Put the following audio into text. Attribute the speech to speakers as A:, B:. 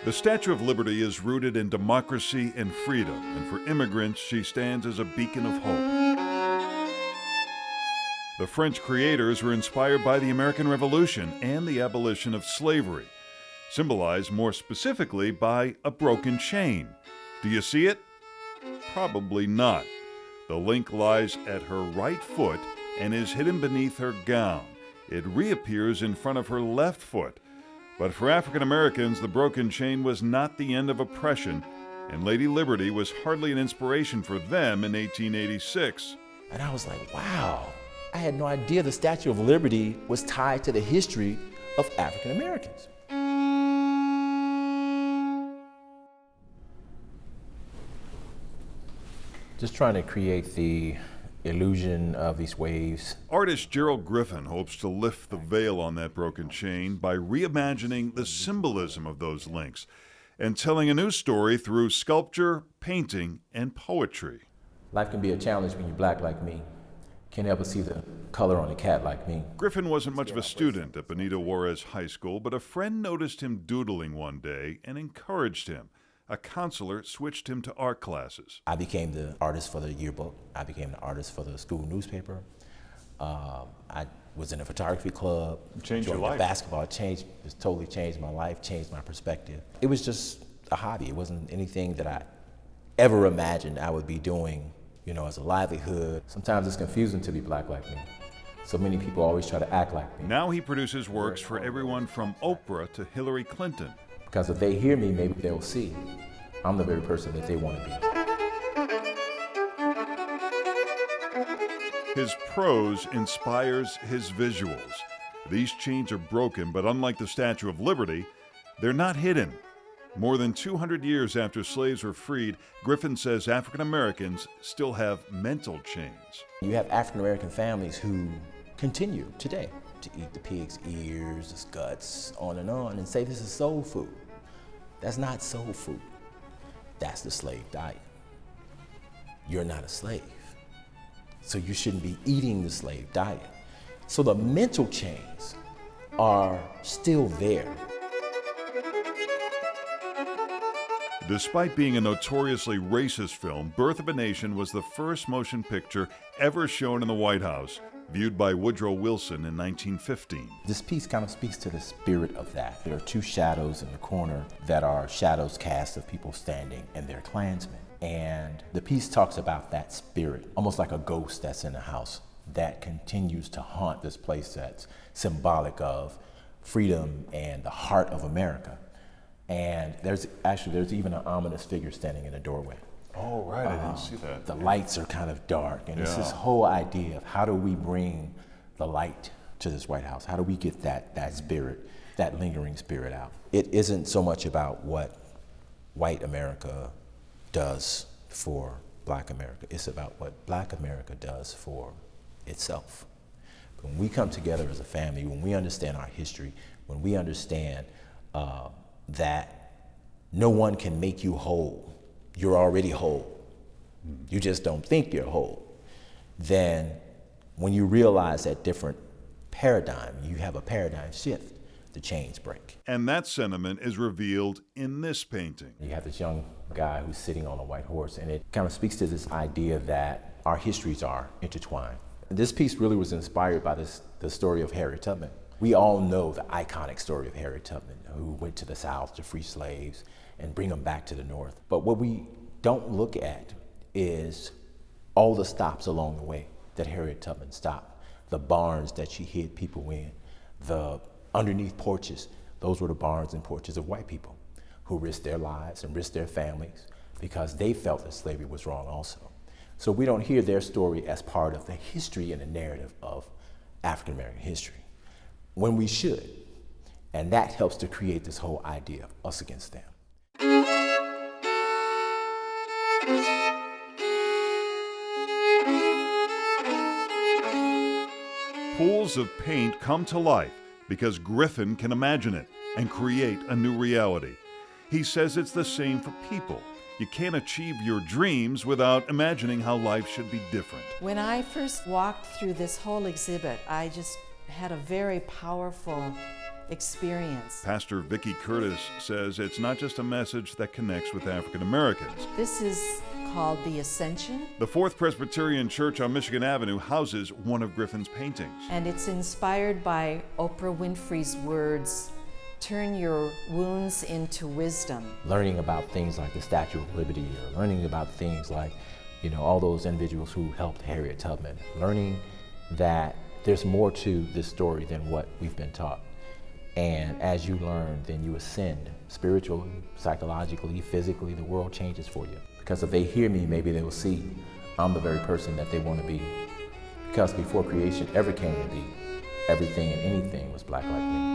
A: The Statue of Liberty is rooted in democracy and freedom, and for immigrants, she stands as a beacon of hope. The French creators were inspired by the American Revolution and the abolition of slavery, symbolized more specifically by a broken chain. Do you see it? Probably not. The link lies at her right foot and is hidden beneath her gown. It reappears in front of her left foot. But for African Americans, the broken chain was not the end of oppression, and Lady Liberty was hardly an inspiration for them in 1886.
B: And I was like, wow, I had no idea the Statue of Liberty was tied to the history of African Americans. Just trying to create the illusion of these waves.
A: Artist Gerald Griffin hopes to lift the veil on that broken chain by reimagining the symbolism of those links and telling a new story through sculpture, painting, and poetry.
B: Life can be a challenge when you're black like me. Can't ever see the color on a cat like me.
A: Griffin wasn't much of a student at Benito Juarez High School, but a friend noticed him doodling one day and encouraged him. A counselor switched him to art classes.
B: I became the artist for the yearbook. I became the artist for the school newspaper. I was in a photography club.
A: Changed your life.
B: Basketball. It totally changed my life, changed my perspective. It was just a hobby. It wasn't anything that I ever imagined I would be doing, as a livelihood. Sometimes it's confusing to be black like me. So many people always try to act like me.
A: Now he produces works for everyone from Oprah to Hillary Clinton.
B: Because if they hear me, maybe they'll see I'm the very person that they want to
A: be. His prose inspires his visuals. These chains are broken, but unlike the Statue of Liberty, they're not hidden. More than 200 years after slaves were freed, Griffin says African Americans still have mental chains.
B: You have African American families who continue today to eat the pig's ears, its guts, on, and say this is soul food. That's not soul food. That's the slave diet. You're not a slave, so you shouldn't be eating the slave diet. So the mental chains are still there.
A: Despite being a notoriously racist film, Birth of a Nation was the first motion picture ever shown in the White House, viewed by Woodrow Wilson in 1915.
B: This piece kind of speaks to the spirit of that. There are two shadows in the corner that are shadows cast of people standing, and they're Klansmen. And the piece talks about that spirit, almost like a ghost that's in the house that continues to haunt this place that's symbolic of freedom and the heart of America. And there's even an ominous figure standing in the doorway.
A: Oh, right, I didn't see that.
B: The lights are kind of dark, and it's this whole idea of how do we bring the light to this White House? How do we get that spirit, that lingering spirit out? It isn't so much about what white America does for black America. It's about what black America does for itself. When we come together as a family, when we understand our history, when we understand that no one can make you whole, you're already whole. You just don't think you're whole. Then when you realize that different paradigm, you have a paradigm shift, the chains break.
A: And that sentiment is revealed in this painting.
B: You have this young guy who's sitting on a white horse, and it kind of speaks to this idea that our histories are intertwined. And this piece really was inspired by the story of Harriet Tubman. We all know the iconic story of Harriet Tubman, who went to the South to free slaves and bring them back to the North. But what we don't look at is all the stops along the way that Harriet Tubman stopped. The barns that she hid people in, the underneath porches, those were the barns and porches of white people who risked their lives and risked their families because they felt that slavery was wrong also. So we don't hear their story as part of the history and the narrative of African American history, when we should. And that helps to create this whole idea of us against them.
A: Pools of paint come to life because Griffin can imagine it and create a new reality. He says it's the same for people. You can't achieve your dreams without imagining how life should be different.
C: When I first walked through this whole exhibit, I just had a very powerful experience.
A: Pastor Vicki Curtis says it's not just a message that connects with African Americans.
C: This is called The Ascension,
A: The Fourth Presbyterian Church on Michigan Avenue houses one of Griffin's paintings.
C: and it's inspired by Oprah Winfrey's words, "Turn your wounds into wisdom."
B: Learning about things like the Statue of Liberty, or learning about things like, all those individuals who helped Harriet Tubman, learning that there's more to this story than what we've been taught. And as you learn, then you ascend spiritually, psychologically, physically. The world changes for you. Because if they hear me, maybe they will see I'm the very person that they want to be. Because before creation ever came to be, everything and anything was black like me.